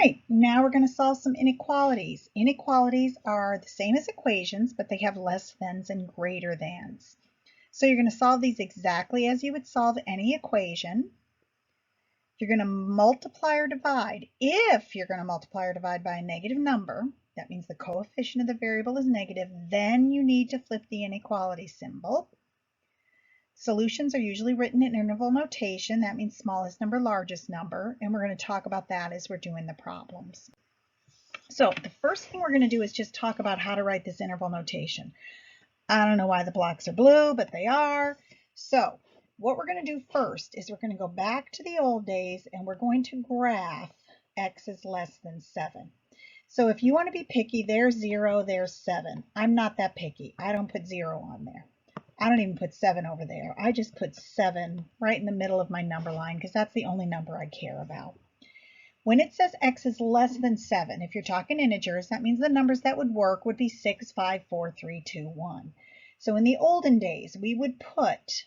right, now we're going to solve some inequalities. Inequalities are the same as equations, but they have less thans and greater thans. So you're going to solve these exactly as you would solve any equation. You're going to multiply or divide. If you're going to multiply or divide by a negative number, that means the coefficient of the variable is negative, then you need to flip the inequality symbol. Solutions are usually written in interval notation. That means smallest number, largest number, and we're going to talk about that as we're doing the problems. So the first thing we're going to do is just talk about how to write this interval notation. I don't know why the blocks are blue, but they are. So what we're going to do first is we're going to go back to the old days and we're going to graph x is less than 7. So if you want to be picky, there's 0, there's 7. I'm not that picky. I don't put 0 on there. I don't even put 7 over there. I just put 7 right in the middle of my number line because that's the only number I care about. When it says x is less than 7, if you're talking integers, that means the numbers that would work would be 6, 5, 4, 3, 2, 1. So in the olden days, we would put,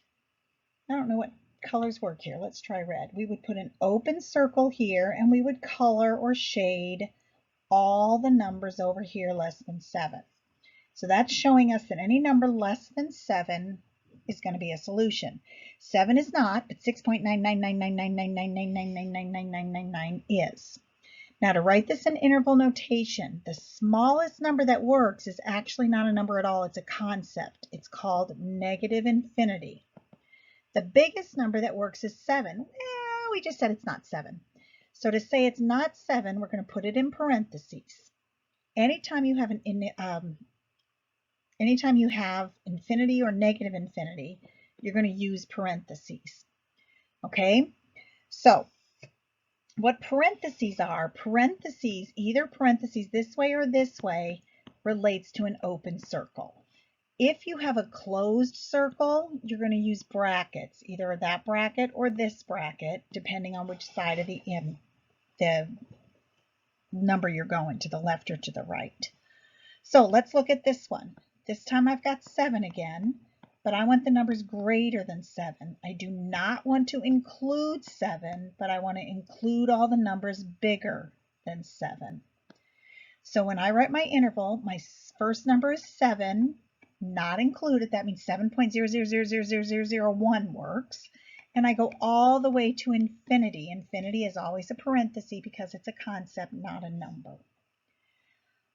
I don't know what colors work here. Let's try red. We would put an open circle here and we would color or shade all the numbers over here less than 7. So that's showing us that any number less than 7 is going to be a solution. 7 is not, but 6.9999999999999 is. Now to write this in interval notation, the smallest number that works is actually not a number at all. It's a concept. It's called negative infinity. The biggest number that works is 7. Well, we just said it's not 7. So to say it's not 7, we're going to put it in parentheses. Anytime you have infinity or negative infinity, you're going to use parentheses. Okay? So what parentheses are, either parentheses this way or this way, relates to an open circle. If you have a closed circle, you're going to use brackets, either that bracket or this bracket, depending on which side of the number you're going, to the left or to the right. So let's look at this one. This time I've got 7 again, but I want the numbers greater than 7. I do not want to include 7, but I want to include all the numbers bigger than 7. So when I write my interval, my first number is 7, not included. That means 7.000000001 works. And I go all the way to infinity. Infinity is always a parenthesis because it's a concept, not a number.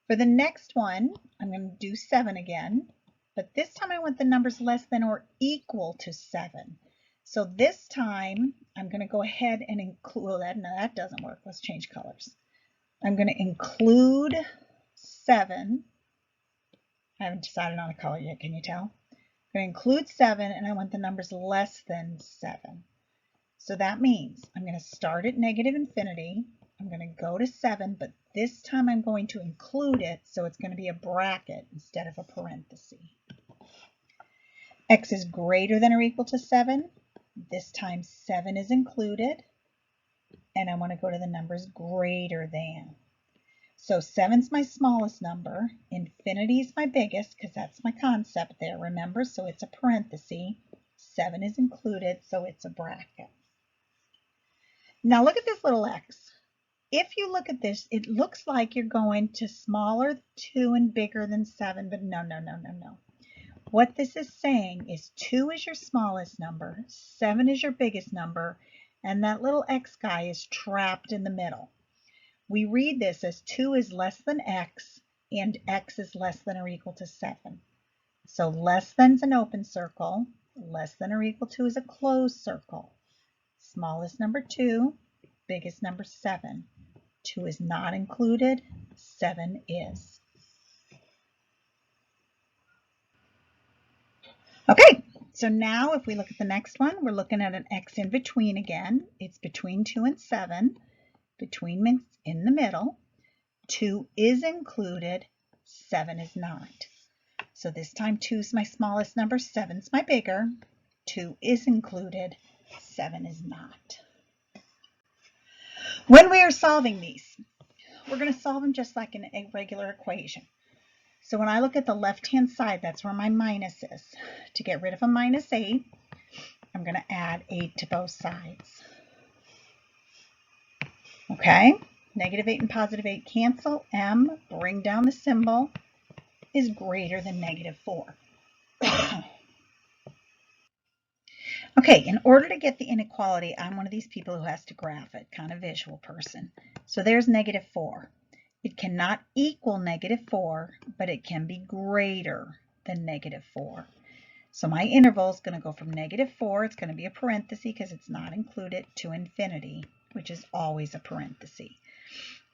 For the next one, I'm going to do 7 again, but this time I want the numbers less than or equal to 7. So this time I'm going to go ahead and include that. No, that doesn't work. Let's change colors. I'm going to include 7. I haven't decided on a color yet, can you tell? I'm going to include 7 and I want the numbers less than 7. So that means I'm going to start at negative infinity. I'm going to go to 7, but this time I'm going to include it, so it's going to be a bracket instead of a parenthesis. X is greater than or equal to 7. This time 7 is included, and I want to go to the numbers greater than. So 7's my smallest number, infinity is my biggest, because that's my concept there, remember? So it's a parenthesis. 7 is included, so it's a bracket. Now look at this little x. If you look at this, it looks like you're going to smaller 2 and bigger than 7, but no. What this is saying is 2 is your smallest number, 7 is your biggest number, and that little x guy is trapped in the middle. We read this as 2 is less than x, and x is less than or equal to 7. So less than's an open circle, less than or equal to is a closed circle. Smallest number 2, biggest number 7. 2 is not included, 7 is. Okay, so now if we look at the next one, we're looking at an x in between again. It's between 2 and 7. Between means in the middle. 2 is included, 7 is not. So this time 2 is my smallest number, 7's my bigger. 2 is included, 7 is not. When we are solving these, we're going to solve them just like in a regular equation. So when I look at the left-hand side, that's where my minus is. To get rid of a minus 8, I'm going to add 8 to both sides. Okay, Negative 8 and positive 8 cancel. M, bring down the symbol, is greater than negative 4. Okay, in order to get the inequality, I'm one of these people who has to graph it, kind of visual person. So there's negative 4. It cannot equal negative 4, but it can be greater than negative 4. So my interval is going to go from negative 4, it's going to be a parenthesis because it's not included, to infinity, which is always a parenthesis.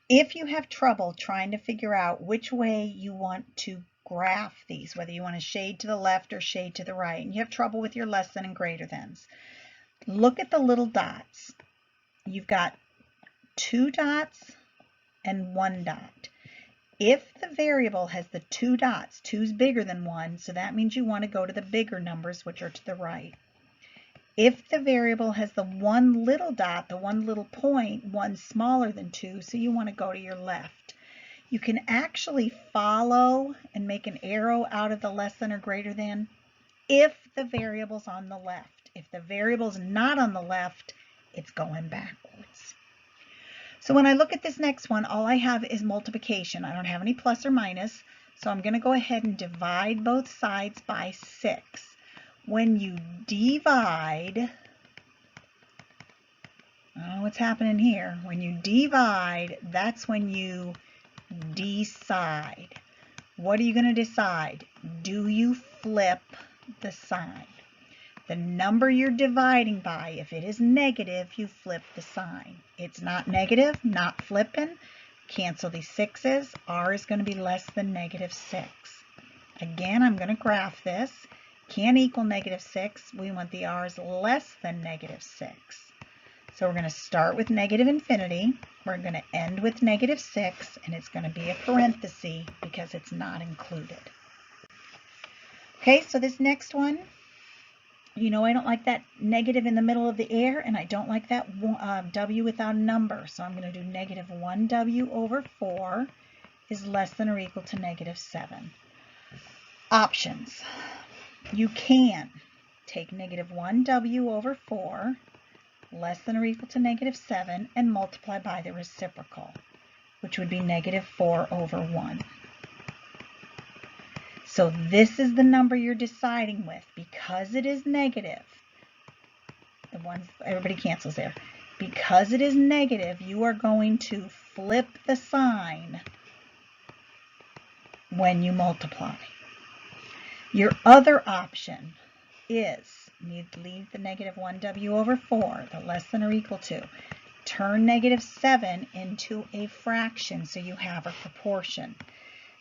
If you have trouble trying to figure out which way you want to graph these, whether you want to shade to the left or shade to the right, and you have trouble with your less than and greater thans, look at the little dots. You've got 2 dots and 1 dot. If the variable has the 2 dots, 2's bigger than 1, so that means you want to go to the bigger numbers, which are to the right. If the variable has the 1 little dot, the 1 little point, 1 smaller than 2, so you want to go to your left. You can actually follow and make an arrow out of the less than or greater than if the variable's on the left. If the variable's not on the left, it's going backwards. So when I look at this next one, all I have is multiplication. I don't have any plus or minus, so I'm going to go ahead and divide both sides by 6. When you divide, I don't know what's happening here. When you divide, that's when you decide. What are you going to decide? Do you flip the sign? The number you're dividing by, if it is negative, you flip the sign. It's not negative, not flipping. Cancel these 6's. R is going to be less than negative 6. Again, I'm going to graph this. Can't equal negative 6. We want the r's less than negative 6. So we're going to start with negative infinity. We're going to end with negative 6, and it's going to be a parenthesis because it's not included. Okay, so this next one, you know I don't like that negative in the middle of the air, and I don't like that w without a number. So I'm going to do negative 1w over 4 is less than or equal to negative 7. Options. You can take negative 1w over 4 less than or equal to negative 7 and multiply by the reciprocal, which would be negative 4 over 1. So this is the number you're deciding with. Because it is negative, the ones everybody cancels there. Because it is negative, you are going to flip the sign when you multiply. Your other option is you leave the negative 1w over 4, the less than or equal to. Turn negative 7 into a fraction so you have a proportion.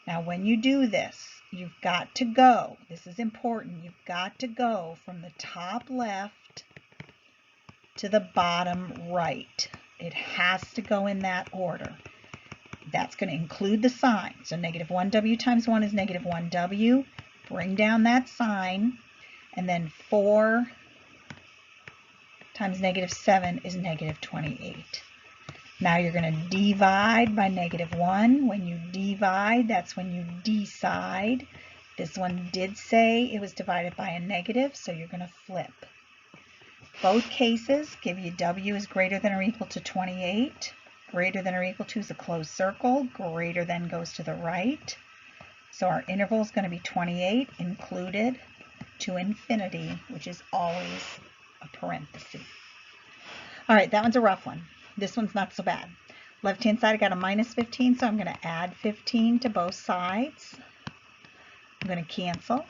Now when you do this, you've got to go, this is important, you've got to go from the top left to the bottom right. It has to go in that order. That's going to include the sign. So negative 1w times 1 is negative 1w. Bring down that sign, and then 4 times negative 7 is negative 28. Now you're going to divide by negative 1. When you divide, that's when you decide. This one did say it was divided by a negative, so you're going to flip. Both cases give you w is greater than or equal to 28. Greater than or equal to is a closed circle. Greater than goes to the right. So our interval is going to be 28 included to infinity, which is always a parenthesis. All right, that one's a rough one. This one's not so bad. Left-hand side, I got a minus 15, so I'm going to add 15 to both sides. I'm going to cancel.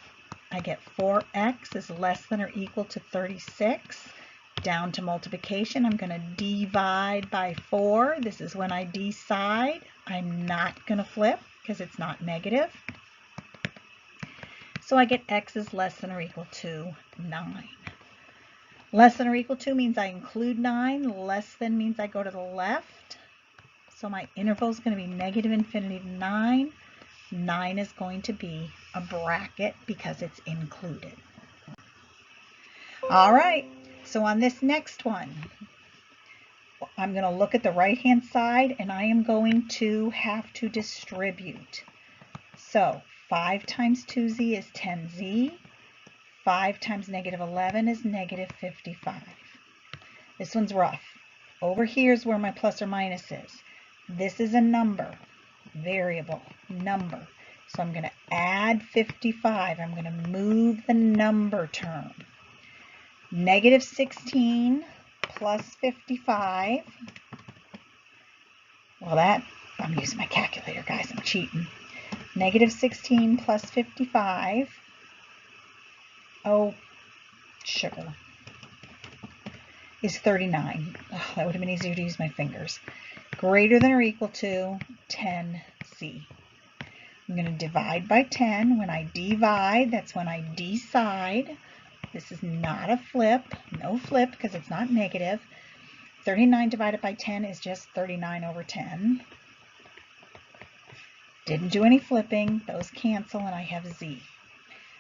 I get 4x is less than or equal to 36. Down to multiplication, I'm going to divide by 4. This is when I decide. I'm not going to flip because it's not negative. So I get x is less than or equal to 9. Less than or equal to means I include 9. Less than means I go to the left. So my interval is going to be negative infinity to 9. 9 is going to be a bracket because it's included. All right, so on this next one, I'm going to look at the right-hand side, and I am going to have to distribute. So 5 times 2z is 10z. 5 times negative 11 is negative 55. This one's rough. Over here is where my plus or minus is. This is a number, variable, number. So I'm going to add 55. I'm going to move the number term. Negative 16 plus 55. Well, I'm using my calculator, guys. I'm cheating. Negative 16 plus 55. Oh, sugar. Is 39. Oh, that would have been easier to use my fingers. Greater than or equal to 10C. I'm going to divide by 10. When I divide, that's when I decide. This is not a flip. No flip because it's not negative. 39 divided by 10 is just 39 over 10. Didn't do any flipping. Those cancel and I have Z.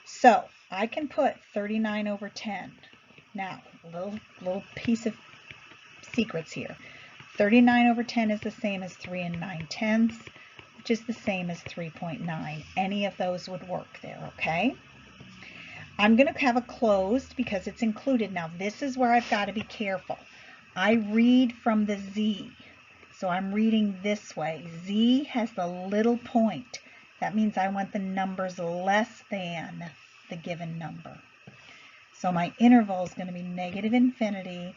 So I can put 39 over 10. Now, a little piece of secrets here. 39 over 10 is the same as 3 and 9/10, which is the same as 3.9. Any of those would work there, okay? I'm going to have a closed because it's included. Now, this is where I've got to be careful. I read from the Z, so I'm reading this way. Z has the little point. That means I want the numbers less than the given number. So my interval is going to be negative infinity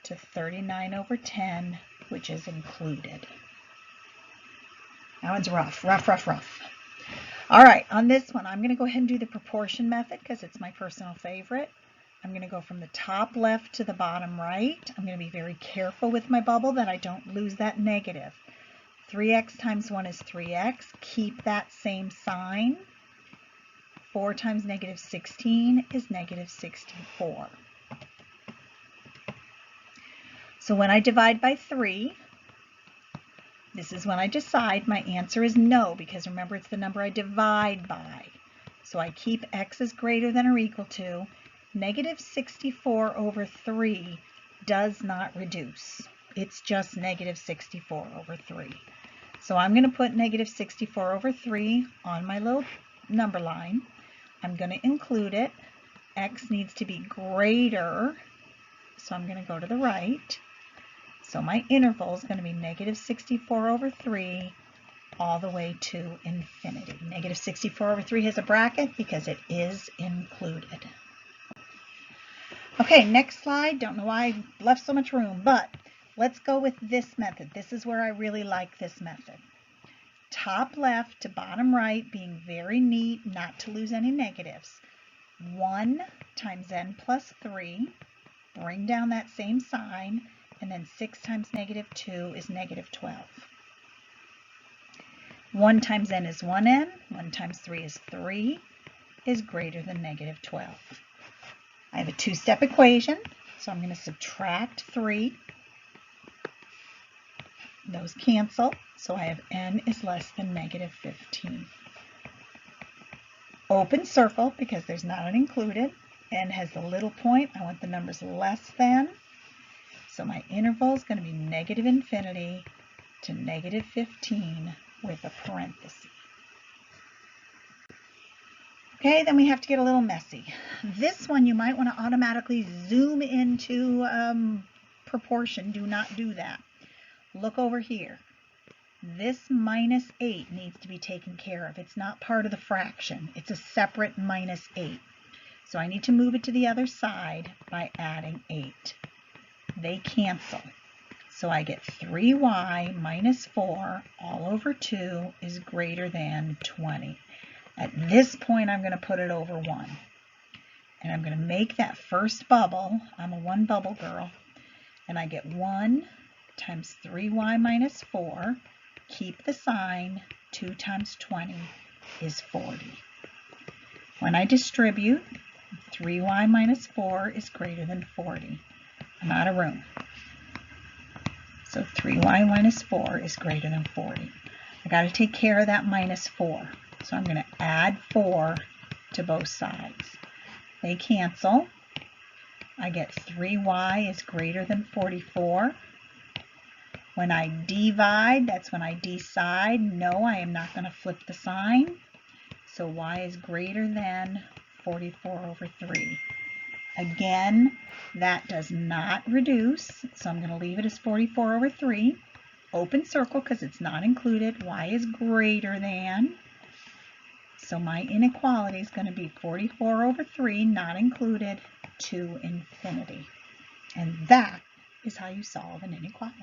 to 39 over 10, which is included. That one's rough. All right, on this one, I'm going to go ahead and do the proportion method because it's my personal favorite. I'm going to go from the top left to the bottom right. I'm going to be very careful with my bubble that I don't lose that negative. 3x times 1 is 3x. Keep that same sign. 4 times negative 16 is negative 64. So when I divide by 3, this is when I decide. My answer is no, because remember it's the number I divide by. So I keep x is greater than or equal to. Negative 64 over 3 does not reduce. It's just negative 64 over 3. So I'm going to put negative 64 over 3 on my little number line. I'm going to include it. X needs to be greater, so I'm going to go to the right. So my interval is going to be negative 64 over 3 all the way to infinity. Negative 64 over 3 has a bracket because it is included. Okay, next slide. Don't know why I left so much room, but let's go with this method. This is where I really like this method. Top left to bottom right, being very neat, not to lose any negatives. 1 times n plus 3, bring down that same sign, and then 6 times negative 2 is negative 12. 1 times n is 1n, 1 times 3 is 3, is greater than negative 12. I have a two-step equation, so I'm going to subtract 3. Those cancel, so I have n is less than negative 15. Open circle, because there's not an included. N has the little point. I want the numbers less than. So my interval is going to be negative infinity to negative 15 with a parenthesis. Okay, then we have to get a little messy. This one you might want to automatically zoom into proportion. Do not do that. Look over here. This minus 8 needs to be taken care of. It's not part of the fraction. It's a separate minus 8. So I need to move it to the other side by adding 8. They cancel. So I get 3y minus 4 all over 2 is greater than 20. At this point, I'm going to put it over 1. And I'm going to make that first bubble. I'm a one bubble girl. And I get 1 times 3y minus 4. Keep the sign. 2 times 20 is 40. When I distribute, 3y minus 4 is greater than 40. I'm out of room. So 3y minus 4 is greater than 40. I got to take care of that minus 4. So I'm going to add 4 to both sides. They cancel. I get 3y is greater than 44. When I divide, that's when I decide, no, I am not going to flip the sign. So y is greater than 44 over 3. Again, that does not reduce, so I'm going to leave it as 44 over 3. open circle because it's not included. Y is greater than. So my inequality is going to be 44 over 3, not included, to infinity. And that is how you solve an inequality.